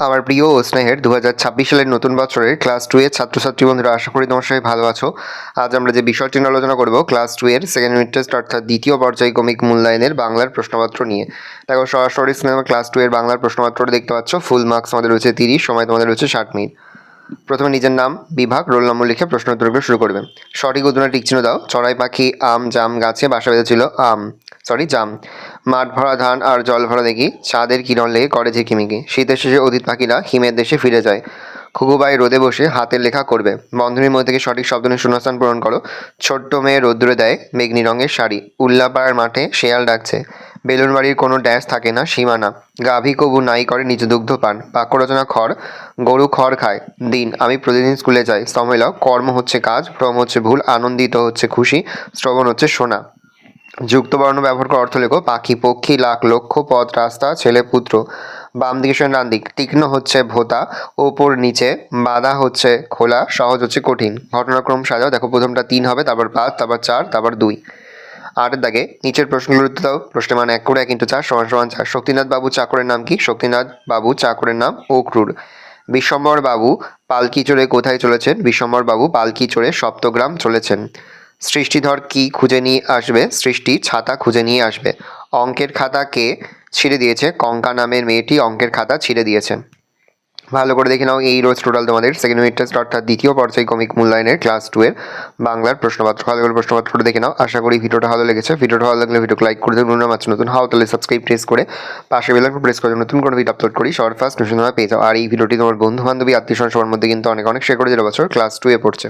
আমার প্রিয় ও স্নেহের 2026 সালের নতুন বছরের ক্লাস 2 এর ছাত্রছাত্রী বন্ধুরা, আশা করি তোমার সবাই ভালো আছো। আজ আমরা যে বিষয়টি নিয়ে আলোচনা করব ক্লাস 2 এর সেকেন্ড ইউনিট টেস্ট অর্থাৎ দ্বিতীয় পর্যায়ক্রমিক মূল্যায়নের বাংলার প্রশ্নপত্র নিয়ে। দেখো, সরাসরি সিনেমা ক্লাস 2 এর বাংলার প্রশ্নপত্রটা দেখতে পাচ্ছ। ফুল মার্কস আমাদের রয়েছে 30, সময় তোমাদের রয়েছে 60 মিনিট। প্রথমে নিজের নাম, বিভাগ, রোল নম্বর লিখে প্রশ্ন উত্তরগুলো শুরু করবে। সঠিক উত্তরে টিক চিহ্ন দাও। চড়াই পাখি আম জাম গাছে বাসা বেঁধেছিল জাম। মাঠ ভরা ধান আর জল ভরা দেখি, চাঁদের কিরণ লেগে করে ঝিকিমিকি। শীতের শেষে অতীত পাখিরা হিমের দেশে ফিরে যায়। খুকুবাই রোদে বসে হাতের লেখা করবে। বন্ধনীর মধ্যে থেকে সঠিক শব্দ নিয়ে শূন্যস্থান পূরণ করো। ছোট্ট মেয়ে রোদ্দুরে দেয় মেঘনি রঙের শাড়ি। উল্লাপাড়ার মাঠে শেয়াল ডাকছে। বেলুন বাড়ির কোনো ড্যাশ থাকে না, সীমানা। গাভী কবু নাই করে নিজ দুগ্ধ পান। বাক্য রচনা খড়, গরু খড় খায়। দিন, আমি প্রতিদিন স্কুলে যাই। স্তম্ভ লাও। কর্ম হচ্ছে কাজ, ভ্রম হচ্ছে ভুল, আনন্দিত হচ্ছে খুশি, শ্রবণ হচ্ছে শোনা। যুক্ত বর্ণ ব্যবহার করে অর্থ লেখো। পাখি, পক্ষী, লাখ, লক্ষ, পথ, রাস্তা, ছেলে, পুত্র। বাম দিকে সঙ্গে ডান দিক। তীক্ষ্ণ হচ্ছে ভোতা, ওপর নিচে, বাধা হচ্ছে খোলা, সহজ হচ্ছে কঠিন। ঘটনাক্রম সাজাও। দেখো, প্রথমটা 3 হবে, তারপর 5, তারপর 4, তারপর 2। 8 দাগে নিচের প্রশ্নগুলোর উত্তর দাও। প্রশ্নের মান 1 করে 1 × 4 = 4। শক্তিনাথ বাবু চাকরের নাম কি? শক্তিনাথ বাবু চাকরের নাম অক্রুর। বিশ্বম্বর বাবু পালকি চড়ে কোথায় চলেছেন? বিশ্বম্বর বাবু পালকি চড়ে সপ্তগ্রাম চলেছেন। সৃষ্টিধর কি খুঁজে নিয়ে আসবে? সৃষ্টি ছাতা খুঁজে নিয়ে আসবে। অঙ্কের খাতা কে ছিঁড়ে দিয়েছে? কঙ্কা নামের মেয়েটি অঙ্কের খাতা ছিঁড়ে দিয়েছে। ভালো করে দেখে নাও, এই রোজ টোটাল তোমাদের সেকেন্ড ইউনিট টেস্ট অর্থাৎ দ্বিতীয় পর্যায়ক্রমিক মূল্যায়নের ক্লাস 2 এর বাংলার প্রশ্নপত্র। ভালো করে প্রশ্নপত্রটা দেখে নাও। আশা করি ভিডিওটা ভালো লেগেছে। ভিডিওটা ভালো লাগলে ভিডিওকে লাইক করে দেবেন। নতুন হও তাহলে সাবস্ক্রাইব প্রেস করে পাশে বেল আইকন প্রেস করে নতুন কোনো ভিডিও আপলোড করি সবার ফার্স্ট নোটিফিকেশন পেয়ে যাও। আর এই ভিডিওটি তোমার বন্ধু বান্ধবী আত্মীয় স্বজন সবার মধ্যে কিন্তু অনেক শেয়ার করে দিলে বছর ক্লাস 2 এ পড়ছে।